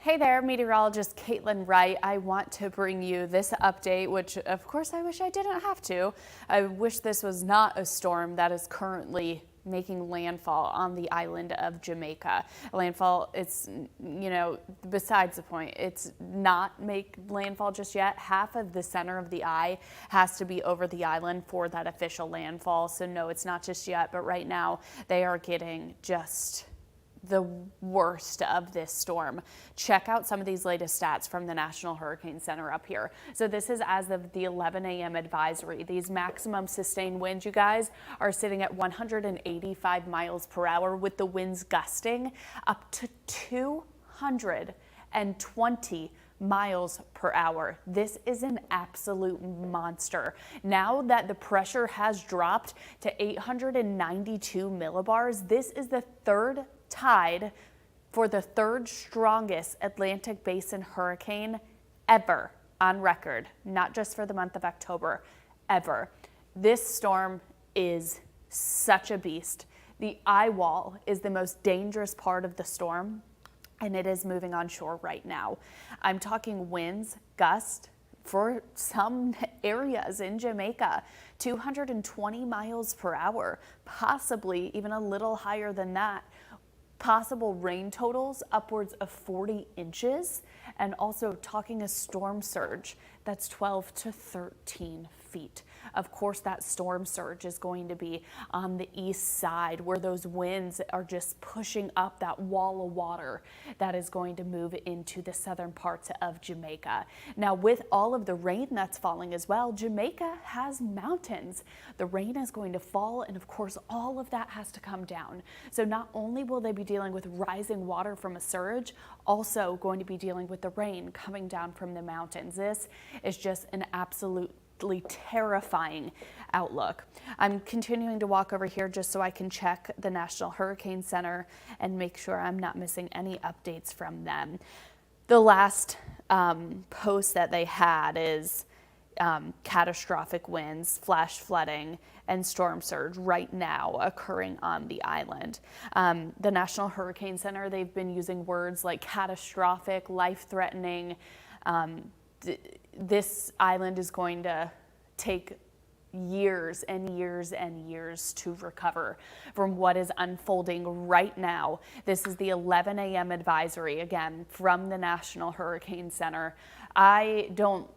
Hey there, Meteorologist Kaitlin Wright. I want to bring you this update, which of course I wish I didn't have to. I wish this was not a storm that is currently making landfall on the island of Jamaica. Landfall, it's, besides the point, it's not make landfall just yet. Half of the center of the eye has to be over the island for that official landfall. So no, it's not just yet, but right now they are getting just the worst of this storm. Check out some of these latest stats from the National Hurricane Center up here. So this is as of the 11 a.m. advisory. These maximum sustained winds, you guys, are sitting at 185 miles per hour with the winds gusting up to 220 miles per hour. This is an absolute monster. Now that the pressure has dropped to 892 millibars, this is the tied for the third strongest Atlantic Basin hurricane ever on record, not just for the month of October, ever. This storm is such a beast. The eye wall is the most dangerous part of the storm, and it is moving on shore right now. I'm talking winds, gusts, for some areas in Jamaica, 220 miles per hour, possibly even a little higher than that. Possible rain totals upwards of 40 inches, and also talking a storm surge that's 12 to 13 feet. Of course, that storm surge is going to be on the east side where those winds are just pushing up that wall of water that is going to move into the southern parts of Jamaica. Now, with all of the rain that's falling as well, Jamaica has mountains. The rain is going to fall, and of course, all of that has to come down. So not only will they be dealing with rising water from a surge, also going to be dealing with the rain coming down from the mountains. This is just an absolutely terrifying outlook. I'm continuing to walk over here just so I can check the National Hurricane Center and make sure I'm not missing any updates from them. The last post that they had is catastrophic winds, flash flooding, and storm surge right now occurring on the island. The National Hurricane Center, they've been using words like catastrophic, life-threatening. This island is going to take years and years and years to recover from what is unfolding right now. This is the 11 a.m. advisory, again, from the National Hurricane Center. I don't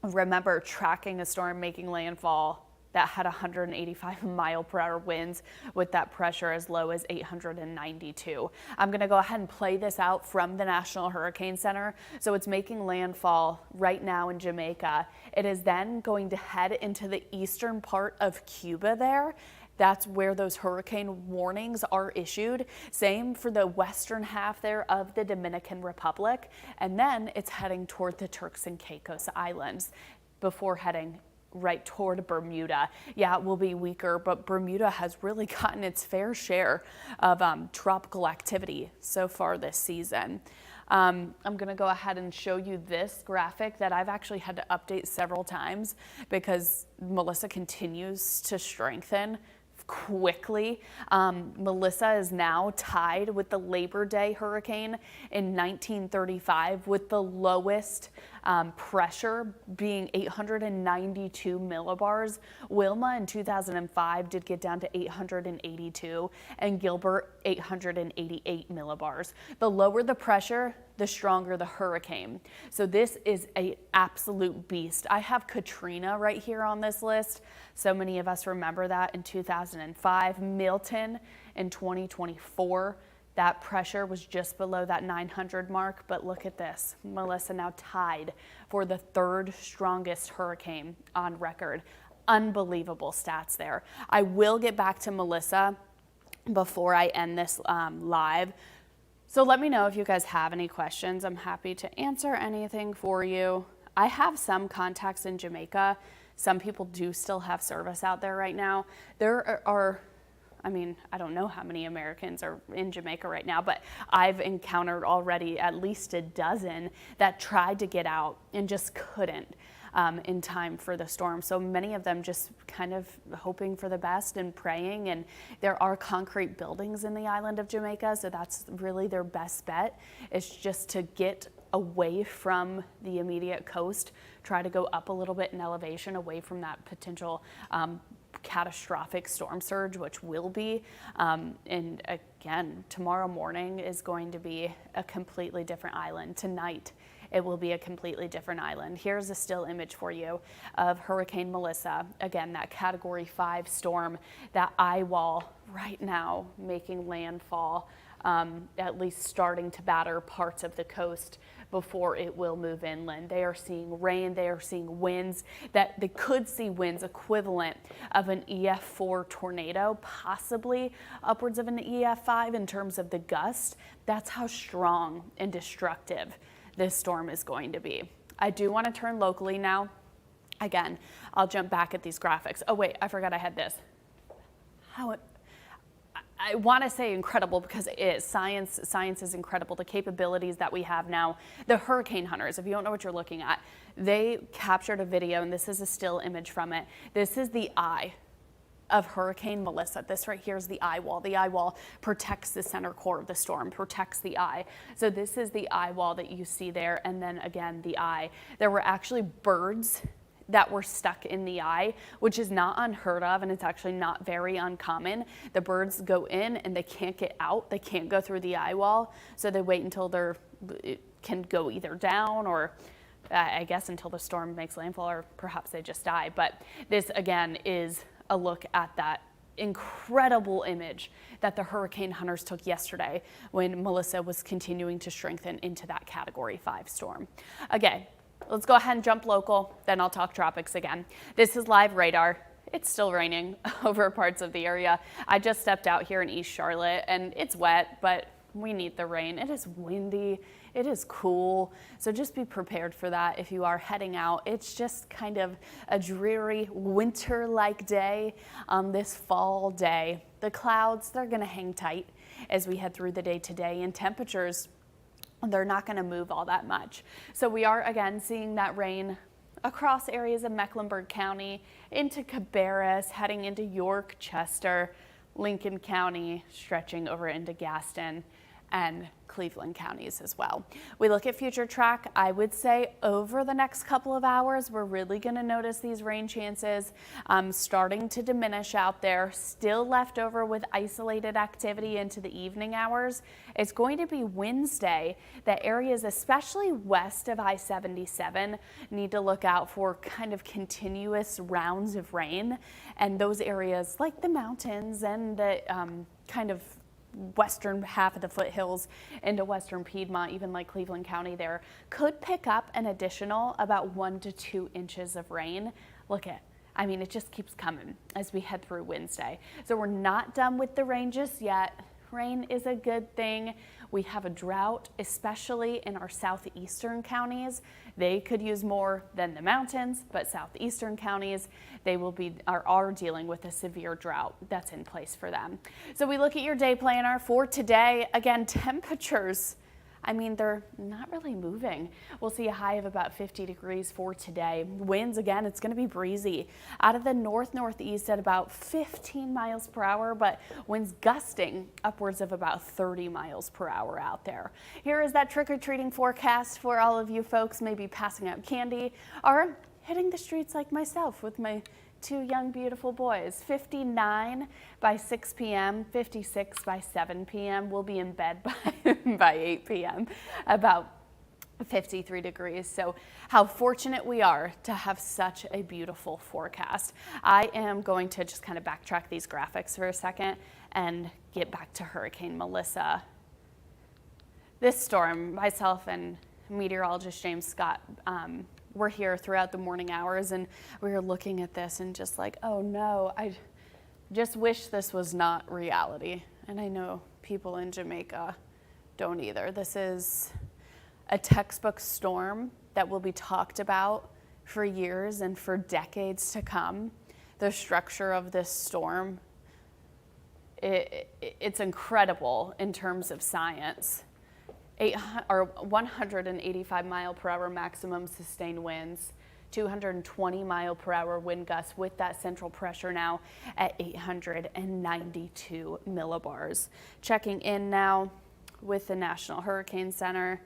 remember tracking a storm making landfall that had 185 mile per hour winds with that pressure as low as 892. I'm gonna go ahead and play this out from the National Hurricane Center. So it's making landfall right now in Jamaica. It is then going to head into the eastern part of Cuba there. That's where those hurricane warnings are issued. Same for the western half there of the Dominican Republic. And then it's heading toward the Turks and Caicos Islands before heading right toward Bermuda. Yeah, it will be weaker, but Bermuda has really gotten its fair share of tropical activity so far this season. I'm going to go ahead and show you this graphic that I've actually had to update several times because Melissa continues to strengthen quickly. Melissa is now tied with the Labor Day hurricane in 1935 with the lowest pressure being 892 millibars. Wilma in 2005 did get down to 882 and Gilbert 888 millibars. The lower the pressure, the stronger the hurricane. So this is an absolute beast. I have Katrina right here on this list. So many of us remember that in 2005. Milton in 2024. That pressure was just below that 900 mark, but look at this. Melissa now tied for the third strongest hurricane on record. Unbelievable stats there. I will get back to Melissa before I end this live. So let me know if you guys have any questions. I'm happy to answer anything for you. I have some contacts in Jamaica. Some people do still have service out there right now. There are, I don't know how many Americans are in Jamaica right now, but I've encountered already at least a dozen that tried to get out and just couldn't. in time for the storm. So many of them just kind of hoping for the best and praying. And there are concrete buildings in the island of Jamaica, so that's really their best bet, is just to get away from the immediate coast, try to go up a little bit in elevation away from that potential catastrophic storm surge, which will be. And again, tomorrow morning is going to be a completely different island. Tonight, it will be a completely different island. Here's a still image for you of Hurricane Melissa. Again, that Category 5 storm, that eye wall right now making landfall, at least starting to batter parts of the coast before it will move inland. They are seeing rain, they are seeing winds, that they could see winds equivalent of an EF4 tornado, possibly upwards of an EF5 in terms of the gust. That's how strong and destructive this storm is going to be. I do want to turn locally now. Again, I'll jump back at these graphics. Oh wait, I forgot I had this. I want to say incredible because it is. Science is incredible. The capabilities that we have now. The hurricane hunters, if you don't know what you're looking at, they captured a video, and this is a still image from it. This is the eye of Hurricane Melissa. This right here is the eye wall. The eye wall protects the center core of the storm, protects the eye. So this is the eye wall that you see there, and then again the eye. There were actually birds that were stuck in the eye, which is not unheard of, and it's actually not very uncommon. The birds go in and they can't get out. They can't go through the eye wall, so they wait until it can go either down or I guess until the storm makes landfall, or perhaps they just die. But this again is a look at that incredible image that the hurricane hunters took yesterday when Melissa was continuing to strengthen into that Category 5 storm. Again, let's go ahead and jump local, then I'll talk tropics again. This is live radar. It's still raining over parts of the area. I just stepped out here in East Charlotte and it's wet, but we need the rain. It is windy, it is cool, so just be prepared for that if you are heading out. It's just kind of a dreary winter-like day on this fall day. The clouds, they're gonna hang tight as we head through the day today, and temperatures, they're not going to move all that much. So we are again seeing that rain across areas of Mecklenburg County, into Cabarrus, heading into York, Chester, Lincoln County, stretching over into Gaston and Cleveland counties as well. We look at future track. I would say over the next couple of hours, we're really going to notice these rain chances starting to diminish out there, still left over with isolated activity into the evening hours. It's going to be Wednesday that areas, especially west of I-77, need to look out for kind of continuous rounds of rain. And those areas like the mountains and the kind of western half of the foothills into western Piedmont, even like Cleveland County there, could pick up an additional about 1 to 2 inches of rain. I mean, it just keeps coming as we head through Wednesday. So we're not done with the rain just yet. Rain is a good thing. We have a drought, especially in our southeastern counties. They could use more than the mountains, but southeastern counties, they are dealing with a severe drought that's in place for them. So we look at your day planner for today. Again, temperatures, I mean, they're not really moving. We'll see a high of about 50 degrees for today. Winds, again, it's going to be breezy out of the northeast at about 15 miles per hour, but winds gusting upwards of about 30 miles per hour out there. Here is that trick-or-treating forecast for all of you folks maybe passing out candy or hitting the streets like myself with my 2 young, beautiful boys. 59 by 6 p.m., 56 by 7 p.m. We'll be in bed by 8 p.m., about 53 degrees. So how fortunate we are to have such a beautiful forecast. I am going to just kind of backtrack these graphics for a second and get back to Hurricane Melissa. This storm, myself and meteorologist James Scott, we're here throughout the morning hours, and we were looking at this and just like, oh no, I just wish this was not reality. And I know people in Jamaica don't either. This is a textbook storm that will be talked about for years and for decades to come. The structure of this storm, it's incredible in terms of science. 185 mile per hour maximum sustained winds, 220-mile-per-hour wind gusts with that central pressure now at 892 millibars. Checking in now with the National Hurricane Center.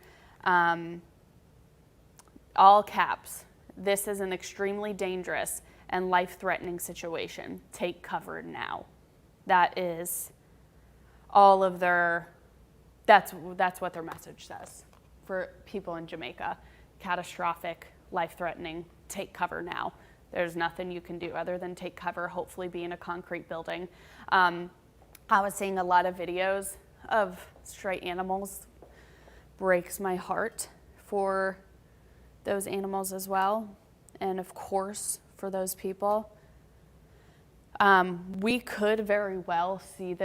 All caps. This is an extremely dangerous and life-threatening situation. Take cover now. That is all of their, that's what their message says for people in Jamaica. Catastrophic, life-threatening, take cover now. There's nothing you can do other than take cover, hopefully be in a concrete building. I was seeing a lot of videos of stray animals. Breaks my heart for those animals as well, and of course for those people. We could very well see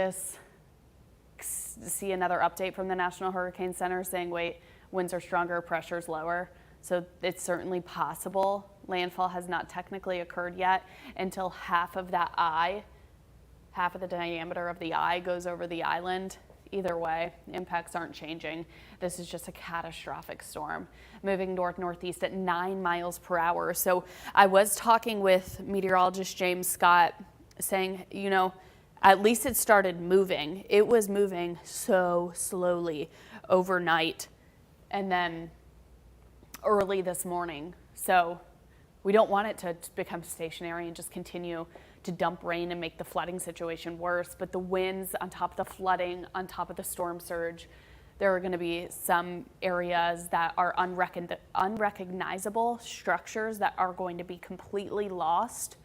another update from the National Hurricane Center saying, wait, winds are stronger, pressure's lower. So it's certainly possible. Landfall has not technically occurred yet until half of the diameter of the eye goes over the island. Either way, impacts aren't changing. This is just a catastrophic storm. Moving north-northeast at 9 miles per hour. So I was talking with meteorologist James Scott saying, you know, at least it started moving. It was moving so slowly overnight and then early this morning. So we don't want it to become stationary and just continue to dump rain and make the flooding situation worse. But the winds on top of the flooding, on top of the storm surge, there are going to be some areas that are unrecognizable structures that are going to be completely lost.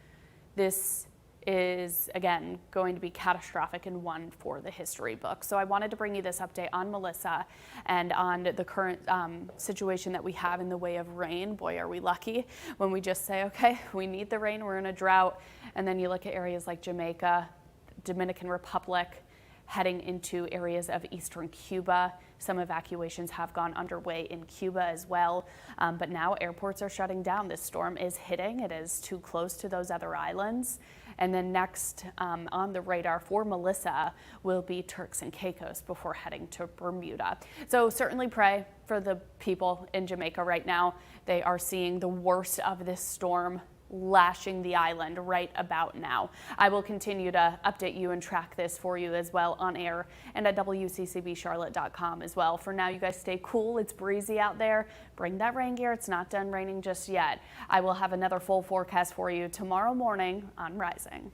This is, again, going to be catastrophic and one for the history book. So I wanted to bring you this update on Melissa and on the current situation that we have in the way of rain. Boy, are we lucky when we just say, okay, we need the rain, we're in a drought. And then you look at areas like Jamaica, Dominican Republic, heading into areas of eastern Cuba. Some evacuations have gone underway in Cuba as well, but now airports are shutting down. This storm is hitting. It is too close to those other islands. And then next on the radar for Melissa will be Turks and Caicos before heading to Bermuda. So certainly pray for the people in Jamaica right now. They are seeing the worst of this storm lashing the island right about now. I will continue to update you and track this for you as well on air and at WCCBcharlotte.com as well. For now, you guys stay cool. It's breezy out there. Bring that rain gear. It's not done raining just yet. I will have another full forecast for you tomorrow morning on Rising.